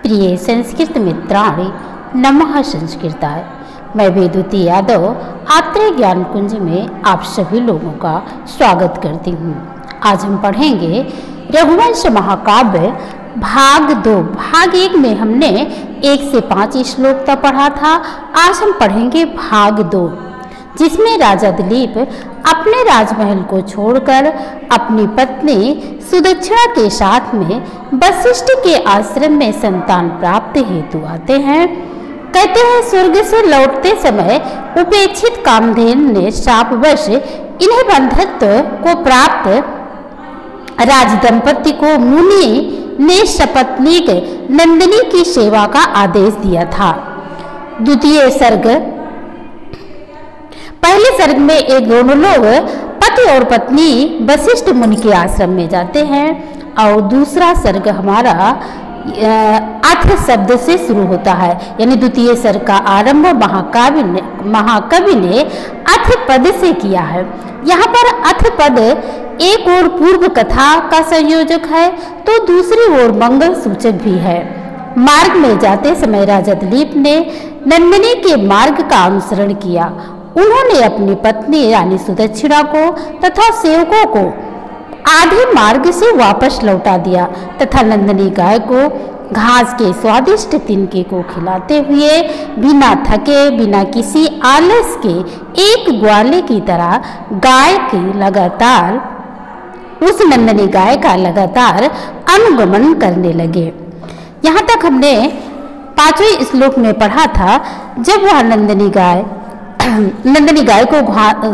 प्रिय संस्कृत मित्राणि नमः संस्कृताय। मैं वेदवती यादव आत्रेय ज्ञान कुंज में आप सभी लोगों का स्वागत करती हूँ। आज हम पढ़ेंगे रघुवंश महाकाव्य भाग 2। भाग 1 में हमने 1 से 5 श्लोक तक पढ़ा था। आज हम पढ़ेंगे भाग 2, जिसमें राजा दिलीप अपने राजमहल को छोड़कर अपनी पत्नी सुदक्षिणा के साथ में वशिष्ठ के आश्रम में संतान प्राप्त हेतु आते हैं। कहते हैं, स्वर्ग से लौटते समय उपेक्षित कामधेनु ने शापवश इन्हें बंधुत्व को प्राप्त राजदंपति को मुनि ने सपत्नीक नंदिनी की सेवा का आदेश दिया था। द्वितीय सर्ग। पहले सर्ग में एक दोनों लोग पति और पत्नी वशिष्ठ मुनि के आश्रम में जाते हैं और दूसरा सर्ग हमारा अथ शब्द से शुरू होता है, यानी द्वितीय सर्ग का आरंभ महाकवि ने अथ पद से किया है। यहाँ पर अथ पद एक ओर पूर्व कथा का संयोजक है तो दूसरी ओर मंगल सूचक भी है। मार्ग में जाते समय राजा दिलीप ने नंदिनी के मार्ग का अनुसरण किया। उन्होंने अपनी पत्नी यानी सुदक्षिणा को तथा सेवकों को आधे मार्ग से वापस लौटा दिया तथा नंदिनी गाय को घास के स्वादिष्ट तिनके को खिलाते हुए बिना थके बिना किसी आलस के एक ग्वाले की तरह उस नंदिनी गाय का लगातार अनुगमन करने लगे। यहाँ तक हमने 5वें श्लोक में पढ़ा था, जब वह नंदिनी गाय को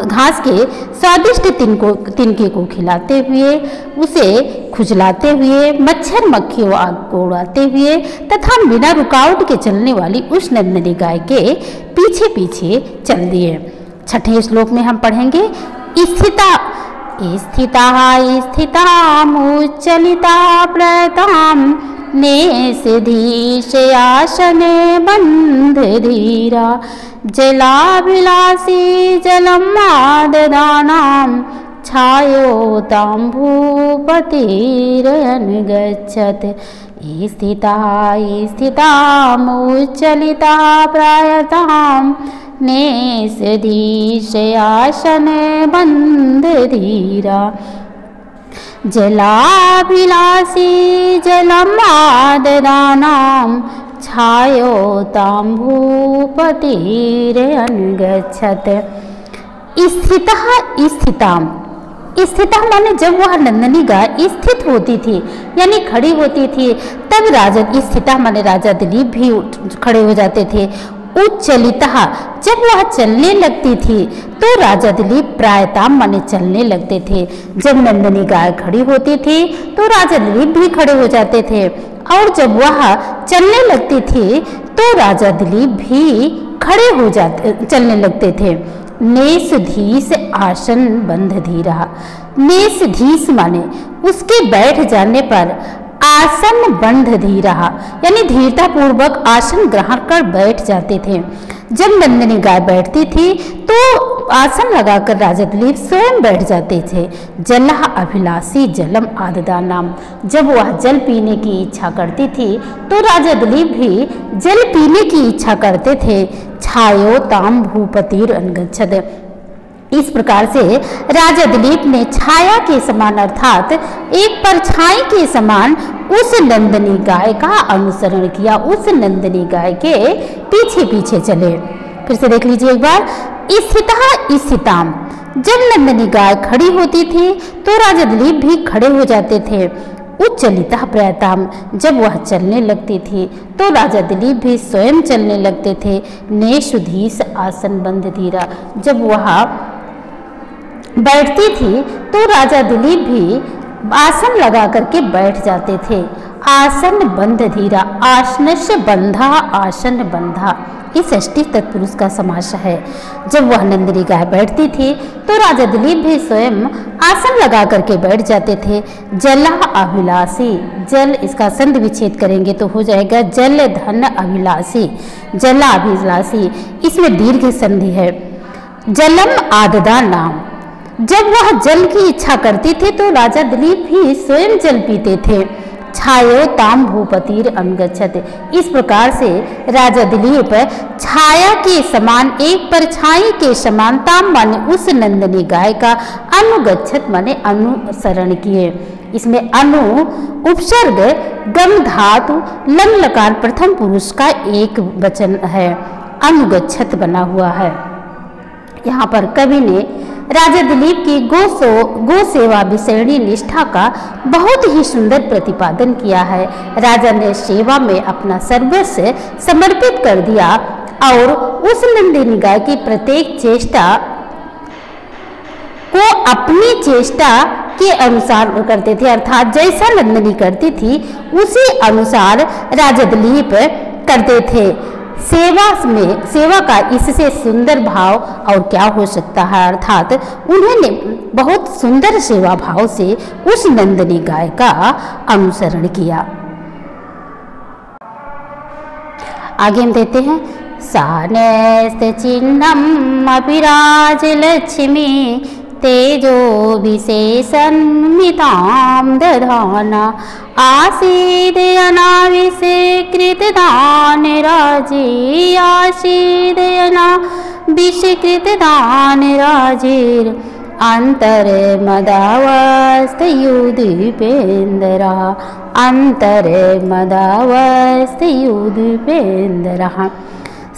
घास के स्वादिष्ट तिनके को खिलाते हुए, उसे खुजलाते हुए, मच्छर मक्खियों आग को उड़ाते हुए तथा बिना रुकावट के चलने वाली उस नंदिनी गाय के पीछे पीछे चल दिए। 6वें श्लोक में हम पढ़ेंगे, स्थिता मुच्चलिता प्रताम नेषधीशयासने बंध धीरा जलाभिलाषी जलमाददानां छायोतां भूपतिरनगच्छत्। स्थिता मुच्चलिता प्रायतां नेषधीशयासने बंध धीरा जलाभिलाषी जलमाददानां छायोतां भूपतिरनगच्छत्। स्थिता माने जब वह नंदिनी गाय स्थित होती थी यानी खड़ी होती थी, तब स्थिता माने राजा दिलीप भी खड़े हो जाते थे। उच्चलिता जब वह चलने लगती थी तो राजा दिलीप प्रायताम माने चलने लगते थे। जब नंदिनी गाय खड़ी होती थी तो राजा दिलीप भी खड़े हो जाते थे, और जब वह चलने लगती थी तो राजा दिलीप भी चलने लगते थे। नेषधीश आसन बंध धीरा। नेषधीश माने उसके बैठ जाने पर आसन बंध धीरा, यानी धीरता पूर्वक आसन ग्रहण कर बैठ जाते थे। जब नंदिनी गाय बैठती थी तो आसन लगाकर राजा दिलीप स्वयं बैठ जाते थे। जलह अभिलाषी जलम आददानाम, जब वह जल पीने की इच्छा करती थी तो राजा दिलीप भी जल पीने की इच्छा करते थे। छायोताम भूपतिरनगच्छत्। इस प्रकार से राजा दिलीप ने छाया के समान अर्थात एक परछाई के समान उस नंदिनी गाय का अनुसरण किया, उस नंदिनी गाय के पीछे पीछे चले। फिर से देख लीजिए एक बार, स्थिताम जब नंदिनी गाय खड़ी होती थी तो राजा दिलीप भी खड़े हो जाते थे। उच्चलिता प्रयताम जब वह चलने लगती थी तो राजा दिलीप भी स्वयं चलने लगते थे। नेषधीश आसन बंध धीरा जब वह बैठती थी तो राजा दिलीप भी आसन लगा करके बैठ जाते थे। आसन बंध धीरा, आसनस्य बंधा आसन बंधा, ये षष्ठी तत्पुरुष का समास है। जब वह नंदिनी गाय बैठती थी तो राजा दिलीप भी स्वयं आसन लगा करके बैठ जाते थे। जला अभिलाषी, जल इसका संधि विच्छेद करेंगे तो हो जाएगा जल धन अभिलाषी। जला अभिलाषी इसमें दीर्घ संधि है। जलम आददा नाम, जब वह जल की इच्छा करती थी तो राजा दिलीप भी स्वयं जल पीते थे। छायोताम भूपतिर अनुगच्छत। इस प्रकार से राजा दिलीप छाया के समान, एक परछाई के समान, ताम माने उस नंदिनी गाय का, अनुगच्छत माने अनुसरण किए। इसमें अनु उपसर्ग गम धातु लंग लकार प्रथम पुरुष का एक वचन है, अनुगच्छत बना हुआ है। यहाँ पर कवि ने राजा दिलीप की गो सेवा विषयणी निष्ठा का बहुत ही सुंदर प्रतिपादन किया है। राजा ने सेवा में अपना सर्वस्व समर्पित कर दिया और उस नंदिनी गाय की प्रत्येक चेष्टा को अपनी चेष्टा के अनुसार करते थे, अर्थात जैसा नंदिनी करती थी उसी अनुसार राजा दिलीप करते थे। सेवा का इससे सुंदर भाव और क्या हो सकता है, अर्थात उन्होंने बहुत सुंदर सेवा भाव से उस नंदिनी गाय का अनुसरण किया। आगे हम देते हैं, सानस्त चिन्हम अपिराज लक्ष्मी तेजो विशेषन्मितां दधाना आसीद अनाविष्कृत दान राजे आसीद अनाविष्कृत दान राजेर अंतर मदावस्थयुदीपेन्द्रा अंतर मदावस्थयुदीपेन्द्रा।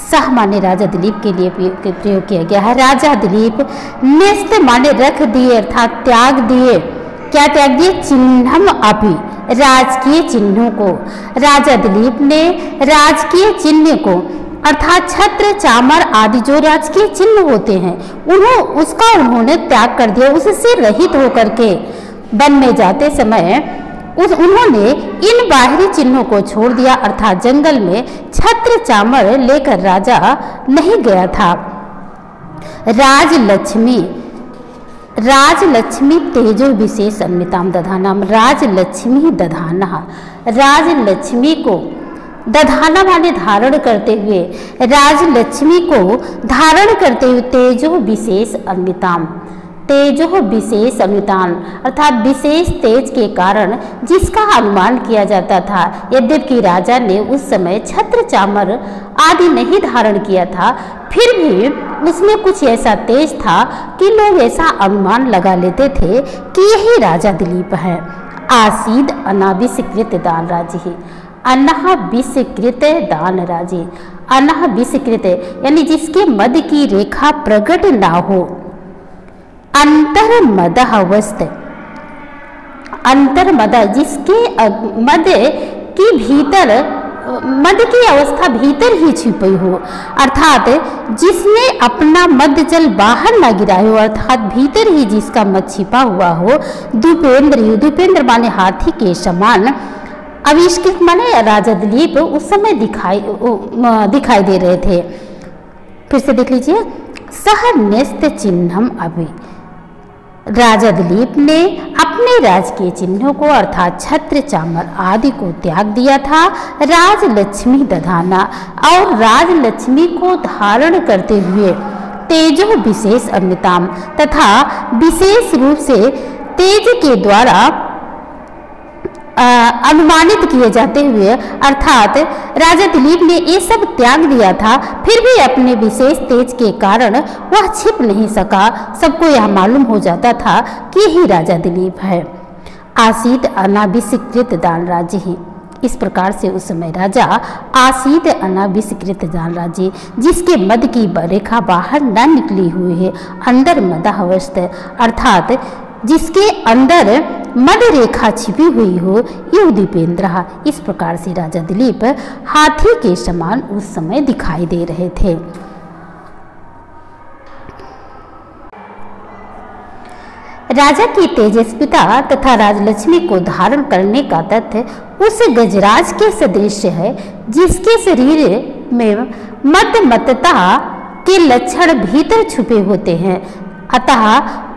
सह माने राजा दिलीप के लिए प्रयोग किया गया है। राजा दिलीप न्यस्त माने रख दिए, अर्थात त्याग दिए। क्या त्याग दिए? चिन्हम अपि, राजकीय चिन्हों को। राजा दिलीप ने राजकीय चिन्ह को, अर्थात छत्र चामर आदि जो राजकीय चिन्ह होते हैं उन्होंने त्याग कर दिया। उससे रहित होकर के वन में जाते समय उन्होंने इन बाहरी चिन्हों को छोड़ दिया, अर्थात जंगल में छत्र चामर लेकर राजा नहीं गया था। राजलक्ष्मी तेजो विशेष अन्विताम दधाना, राजलक्ष्मी दधाना, राजलक्ष्मी को दधाना माने धारण करते हुए, राजलक्ष्मी को धारण करते हुए तेजो विशेष अन्विताम, तेजो विशेष अनुतान, अर्थात विशेष तेज के कारण जिसका अनुमान किया जाता था। यद्यपि राजा ने उस समय छत्र चामर आदि नहीं धारण किया था, फिर भी उसमें कुछ ऐसा तेज था कि लोग ऐसा अनुमान लगा लेते थे कि यही राजा दिलीप है। आसीद अनाविष्कृत दान राजे, अनह विष्कृत दान राजे, अनह विष्कृत यानी जिसके मद की रेखा प्रकट ना हो। अंतर मद अवस्थ, अंतर मद जिसके मद की भीतर, मद की अवस्था भीतर ही छिपी हो, अर्थात जिसने अपना मद जल बाहर ना गिराया हो, अर्थात भीतर ही जिसका मद छिपा हुआ हो। द्विपेंद्र, द्विपेंद्र माने हाथी के समान, आविष्कृत माने राजा दिलीप उस समय दिखाई दे रहे थे। फिर से देख लीजिए, सह न्यस्त चिन्हम अभि, राजा दिलीप ने अपने राजकीय चिन्हों को, अर्थात छत्र चामर आदि को त्याग दिया था। राजलक्ष्मी दधाना, और राजलक्ष्मी को धारण करते हुए तेजो विशेष अन्विताम, तथा विशेष रूप से तेज के द्वारा अनुमानित किए जाते हुए, अर्थात राजा दिलीप ने ये सब त्याग दिया था, फिर भी अपने विशेष तेज के कारण वह छिप नहीं सका। सबको यह मालूम हो जाता था कि यही राजा दिलीप है। आसीद अनाविष्कृत दान राजे ही, इस प्रकार से उस समय राजा आसीद अनाविष्कृत दान राजे, जिसके मद की रेखा बाहर न निकली हुई है, अंदर मदावस्थ, अर्थात जिसके अंदर मद रेखा छिपी हुई हो, ये दीपेंद्र। इस प्रकार से राजा दिलीप हाथी के समान उस समय दिखाई दे रहे थे। राजा की तेजस्विता तथा राजलक्ष्मी को धारण करने का तथ्य उस गजराज के सदृश है, जिसके शरीर में मदमत्तता के लक्षण भीतर छुपे होते हैं। अतः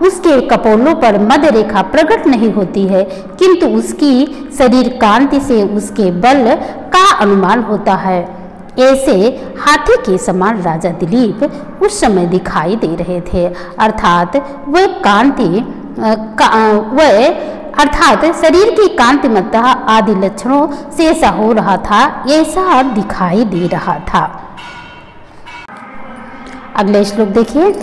उसके कपोलों पर मद रेखा प्रकट नहीं होती है, किंतु उसकी शरीर कांति से उसके बल का अनुमान होता है। ऐसे हाथी के समान राजा दिलीप उस समय दिखाई दे रहे थे, अर्थात वह अर्थात शरीर की कांतिमत्ता आदि लक्षणों से ऐसा हो रहा था, ऐसा दिखाई दे रहा था। अगले श्लोक देखिए।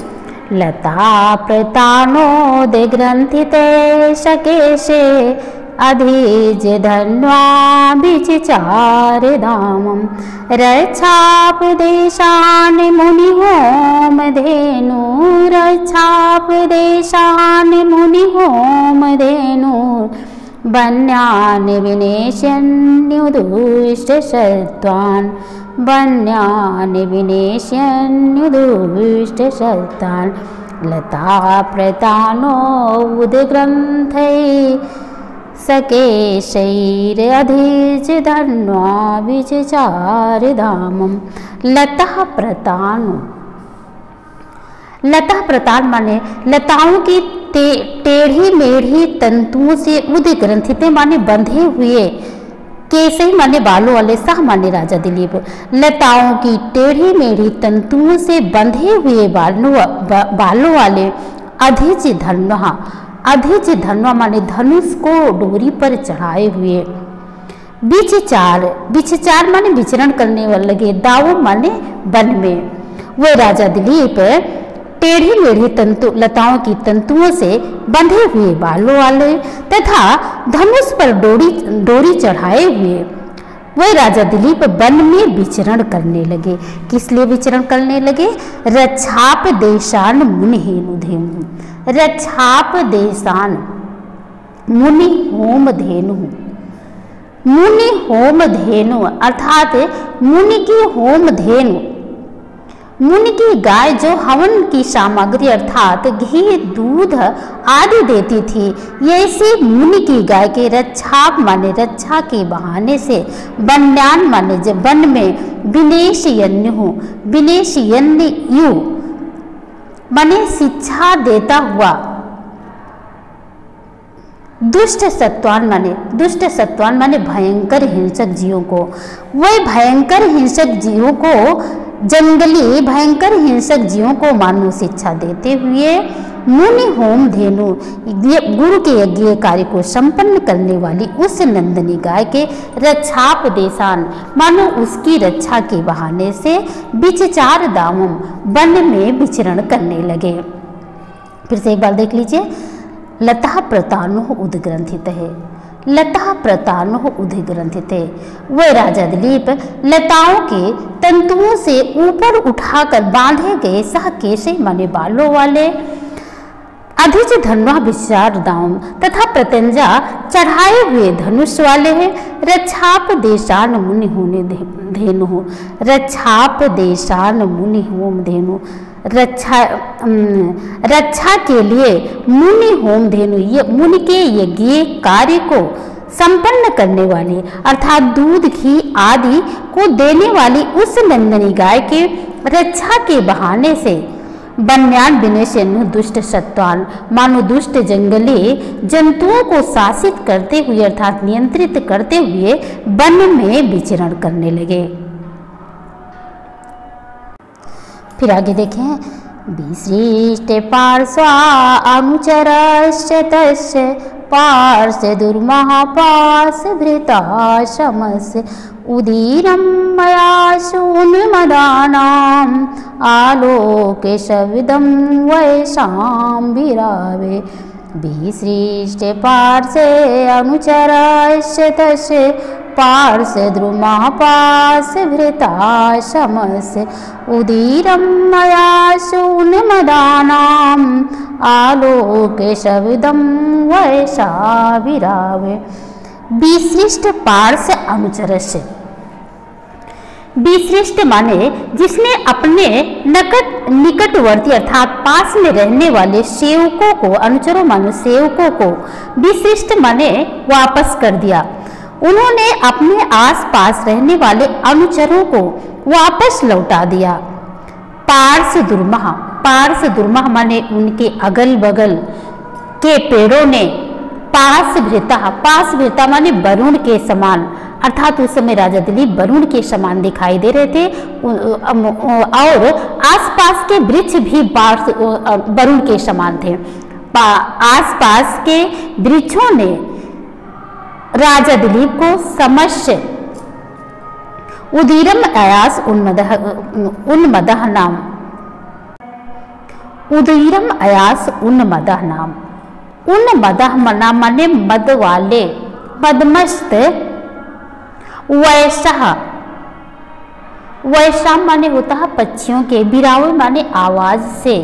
लता प्रतानोदे ग्रंथिते शकेशे अधीज धन्वा विचिचार धामम रक्षापदेशान मुनि होम धेनु रक्षापदेशान मुनि होम धेनु वन्यान विनेश्यन्युदुष्ट सत्वान वन्यान विनेश्यन्युदुष्ट सत्वान लता प्रतानो उद्ग्रन्थै सकेशैरधीज धन्वा विचिचार धामम। लता प्रतान, लता प्रतान माने लताओं की टेढ़ी मेढ़ी तंतुओं से उद्ग्रंथित माने बंधे हुए, कैसे माने बालों वाले, सह माने राजा दिलीप। लताओं की टेढ़ी मेढ़ी तंतुओं से बंधे हुए बालों वाले अधीज धन्वा, अधीज धन्वा माने धनुष को डोरी पर चढ़ाए हुए। विचिचार, विचिचार माने विचरण करने वाले लगे, दाव माने वन में। वे राजा दिलीप टेढ़ी मेढ़ी तंतु लताओं की तंतुओं से बंधे हुए बालों वाले तथा धनुष पर डोरी चढ़ाए हुए वह राजा दिलीप वन में विचरण करने लगे। किस लिए विचरण करने लगे? रक्षाप देशान मुनि हेनु धेनु, रक्षाप देशान मुनि होम धेनु, मुनि होम धेनु अर्थात मुनि की होम धेनु, मुनि की गाय जो हवन की सामग्री अर्थात घी दूध आदि देती थी, ऐसी मुनि की गाय के रक्षाप माने रक्षा के बहाने से, वन्यान माने जब वन में, विनेशयन्यु, विनेशयन्यु माने शिक्षा देता हुआ, दुष्ट सत्वान माने भयंकर हिंसक जीवों को, वह भयंकर हिंसक जीवों को, जंगली भयंकर हिंसक जीवों को मानो शिक्षा देते हुए मुनि होम धेनु गुरु के यज्ञ कार्य को संपन्न करने वाली उस नंदनी गाय के रक्षापदेशान मानो उसकी रक्षा के बहाने से विचिचार दामम वन में विचरण करने लगे। फिर से एक बार देख लीजिए। लता प्रतानो उद्ग्रंथित है, लता प्रतानो उद्ग्रंथित है। वह राजा दिलीप लताओं के तंतुओं से ऊपर उठाकर बांधे गए सह केशे माने बालों वाले, अधिज धन्वा विचार दाम तथा प्रत्यंजा चढ़ाए हुए धनुष वाले हैं। रक्षाप देशान मुनि होने धेनु, रक्षाप देशान मुनि होम धेनु, रक्षा के लिए मुनि होम धेनु, ये मुनि के यज्ञ कार्य को संपन्न करने वाली अर्थात दूध घी आदि को देने वाली उस नंदनी गाय के रक्षा के बहाने से वन्यान विनेशयन्यु दुष्ट सत्वान मानो दुष्ट जंगली जंतुओं को शासित करते हुए अर्थात नियंत्रित करते हुए वन में विचरण करने लगे। फिर आगे देखें। विसृष्ट पार्श्वा अनुचरश्च तस्य पार्श्व दुर्महापार्श्व भृताशमस्य उदीरं मया शून्यमदानाम् आलोके शब्दं वैशां विरावे। विसृष्ट पार्श्वे अनुचरश्च तस्य पार्श्व द्रुमपार्श्व भृताशमस्य उदीरं मया शून्यमदानाम् आलोके शब्दं वैशा विरावे। विसृष्ट पार्श्व अनुचरस्य, विसृष्ट माने जिसने अपने निकटवर्ती अर्थात पास में रहने वाले सेवकों को, अनुचरों मानो सेवकों को, विसृष्ट माने वापस कर दिया। उन्होंने अपने आसपास रहने वाले अनुचरों को वापस लौटा दिया। पार्श्व दुर्मह, पार्श्व दुर्मह माने उनके अगल बगल के पेड़ों ने, पास भृता माने वरुण के समान अर्थात उस समय राजा दिलीप वरुण के समान दिखाई दे रहे थे और आसपास के वृक्ष भी वरुण के समान थे। आसपास के वृक्षों ने राजा दिलीप को समस्य उदीरम अयास उन्मदः नाम उदीरम अयास उन्मदः नाम उन्मदः मना माने मद वाले मदमस्त वैसा माने होता है पक्षियों के बिरावे माने आवाज से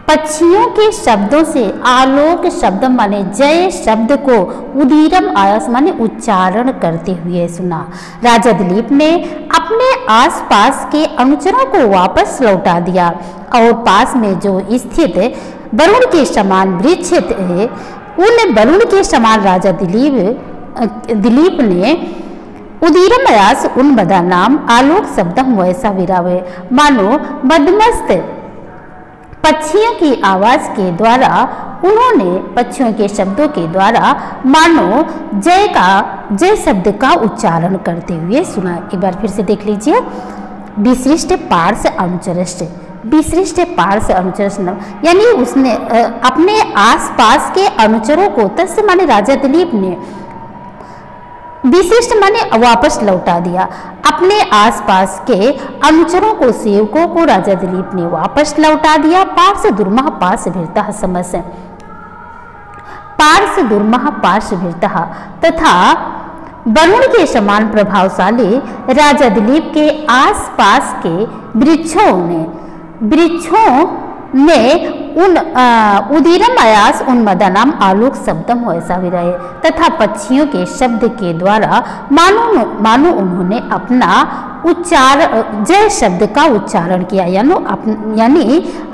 पक्षियों के शब्दों से आलोक शब्द माने जय शब्द को उदीरम आयास माने उच्चारण करते हुए सुना। राजा दिलीप ने अपने आसपास के अनुचरों को वापस लौटा दिया और पास में जो स्थित वरुण के समान वृक्ष थे उन वरुण के समान राजा दिलीप ने उदीरम अयास उन्मदा नाम आलोक शब्दम वैसा विरावे मानो मदमस्त पक्षियों की आवाज के द्वारा उन्होंने पक्षियों के शब्दों के द्वारा मानो जय शब्द का उच्चारण करते हुए सुना। एक बार फिर से देख लीजिए। विशिष्ट पार्श्व अनुचरस्य विशिष्ट पार्श्व अनुचर यानी उसने अपने आसपास के अनुचरों को तस्य माने राजा दिलीप ने विशिष्ट माने वापस लौटा दिया। अपने आसपास के अनुचरों को सेवकों को राजा दिलीप ने वापस लौटा दिया। पार्श दुर्मह पार्श भीरता समस्य पार्श दुर्मह पार्श भीरता तथा वरुण के समान प्रभावशाली राजा दिलीप के आसपास के वृक्षों ने उन उदीरम अयास उन्मदा नाम आलोक शब्दम वैसा भी रहे तथा पक्षियों के शब्द के द्वारा मानो उन्होंने अपना जय शब्द का उच्चारण किया यानी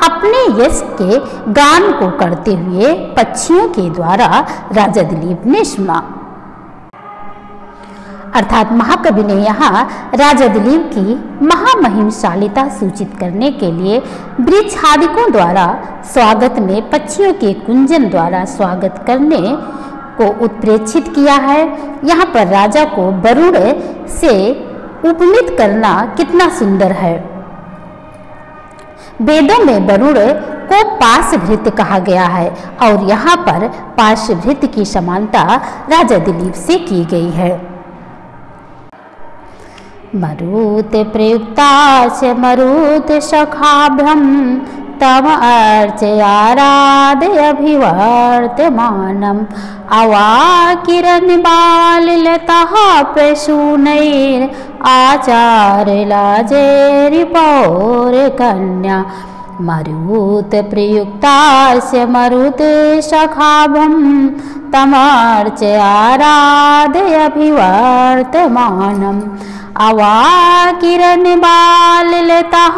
अपने यश के गान को करते हुए पक्षियों के द्वारा राजा दिलीप ने सुना। अर्थात महाकवि ने यहाँ राजा दिलीप की महामहिमशालिता सूचित करने के लिए वृक्षादिकों द्वारा स्वागत में पक्षियों के कुंजन द्वारा स्वागत करने को उत्प्रेक्षित किया है। यहाँ पर राजा को वरुण से उपमित करना कितना सुंदर है। वेदों में वरुण को पार्श्वभृत्य कहा गया है और यहाँ पर पार्श्वभृत्य की समानता राजा दिलीप से की गई है। मरुत प्रयुक्ताच मरुत सखाभ्यम तम अर्चयाराधय अभिवर्तमानम अवाकिरण बाललतः प्रसूनैर आचार लाजेरिपौर कन्या मरुत प्रयुक्तास्य मरुत सखाभ्यम तमर्चयाराधय अभिवर्तमानम अवाकिरण बाललतः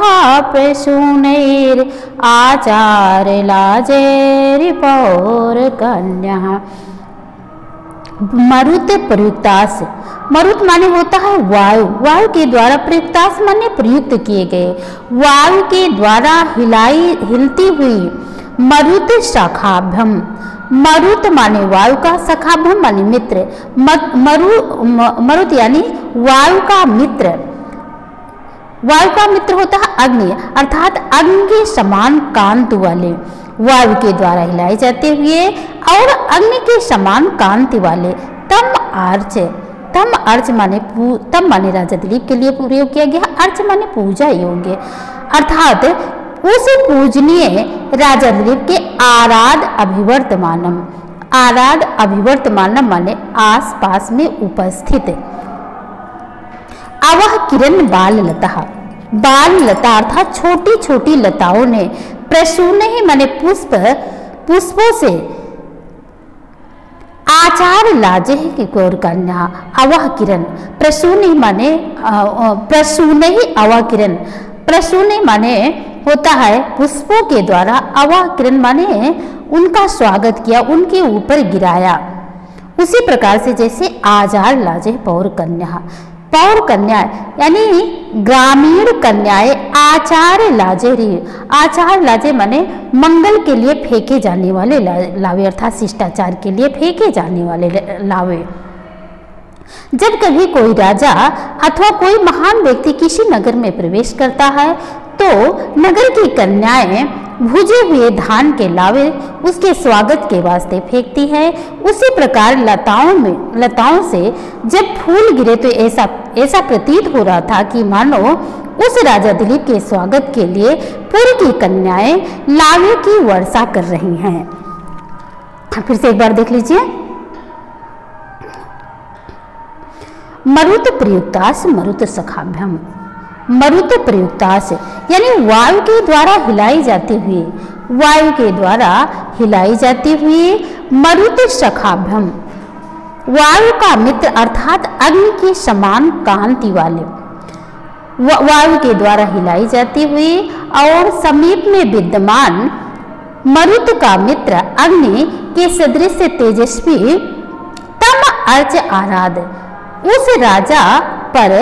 प्रसूनैर आचार लाजेरिपौर कन्या। मरुत प्रयुक्तास मरुत माने होता है वायु। वायु के द्वारा प्रयुक्तास माने प्रयुक्त किए गए वायु के द्वारा हिलती हुई मरुत शाखाभ्यम मरुत माने वायु का सखाभ्यम माने मित्र मरुत यानी वायु का मित्र। वायु का मित्र होता है अग्नि अर्थात अग्नि के समान कांति वाले वायु के द्वारा हिलाए जाते हुए और अग्नि के समान कांति वाले तम अर्च माने तम माने राजा दिलीप के लिए प्रयोग किया गया। अर्च माने पूजा योग्य अर्थात उस पूजनीय राजा दिलीप के आराध अभिवर्तमानम माने आस पास में उपस्थित। अवह किरण बाल लता अर्थात छोटी छोटी लताओं ने प्रसून ही माने पुष्पों से आचार लाजे की गौर कन्या अवह किरण प्रसून ही माने अवह किरण प्रसून माने होता है पुष्पों के द्वारा अवह किरण माने उनका स्वागत किया उनके ऊपर गिराया। उसी प्रकार से जैसे आचार लाजे पौर कन्या यानी ग्रामीण कन्याएं आचार लाजे माने मंगल के लिए फेंके जाने वाले लावे अर्थात शिष्टाचार के लिए फेंके जाने वाले लावे। जब कभी कोई राजा अथवा कोई महान व्यक्ति किसी नगर में प्रवेश करता है तो नगर की कन्याएं भुजे हुए धान के लावे उसके स्वागत के वास्ते फेंकती है। उसी प्रकार लताओं से जब फूल गिरे तो ऐसा प्रतीत हो रहा था कि मानो उस राजा दिलीप के स्वागत के लिए पुर की कन्याएं लावे की वर्षा कर रही हैं। फिर से एक बार देख लीजिए। मरुत प्रयुक्तास मरुत सखाभ्यम। मरुत प्रयुक्तास यानी वायु के द्वारा हिलाई जाती हुई मरुत सखाभ्यम, वायु का मित्र अर्थात अग्नि के समान कांति वाले, वायु के द्वारा हिलाई जाती हुई और समीप में विद्यमान मरुत का मित्र अग्नि के सदृश तेजस्वी तम अर्च आराध, उस राजा पर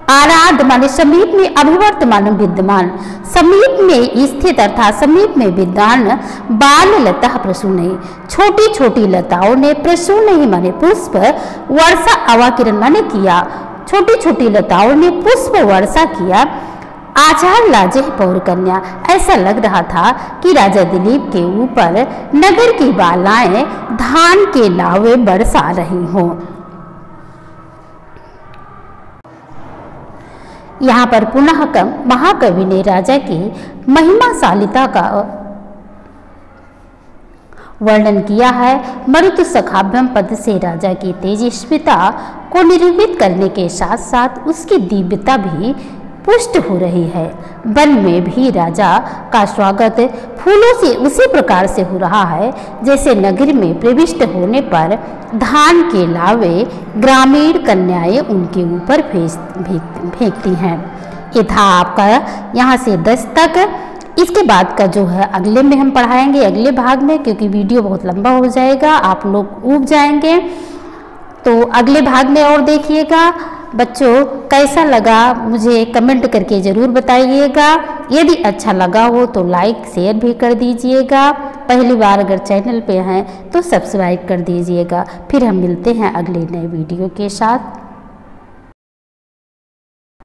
आराध माने समीप में, अभिवर्त माने विद्यमान, समीप में स्थित अर्थात समीप में विद्वान बाल लता प्रसूने, छोटी छोटी लताओं ने, प्रसूने ही माने पुष्प, वर्षा अवाकिरण माने किया, छोटी छोटी लताओं ने पुष्प वर्षा किया। आचार लाजे पौर कन्या, ऐसा लग रहा था कि राजा दिलीप के ऊपर नगर की बालाएं धान के लावे बरसा रही हों। यहाँ पर पुनः महाकवि ने राजा की महिमाशालिता का वर्णन किया है। मरुत सखाभ्यम पद से राजा की तेजस्विता को निरूपित करने के साथ साथ उसकी दिव्यता भी पुष्ट हो रही है। वन में भी राजा का स्वागत फूलों से उसी प्रकार से हो रहा है जैसे नगर में प्रविष्ट होने पर धान के लावे ग्रामीण कन्याएं उनके ऊपर फेंकती हैं। ये था आपका यहाँ से 10 तक। इसके बाद का जो है अगले में हम पढ़ाएंगे, अगले भाग में, क्योंकि वीडियो बहुत लंबा हो जाएगा, आप लोग ऊब जाएंगे। तो अगले भाग में और देखिएगा। बच्चों कैसा लगा मुझे कमेंट करके ज़रूर बताइएगा। यदि अच्छा लगा हो तो लाइक शेयर भी कर दीजिएगा। पहली बार अगर चैनल पे हैं तो सब्सक्राइब कर दीजिएगा। फिर हम मिलते हैं अगले नए वीडियो के साथ।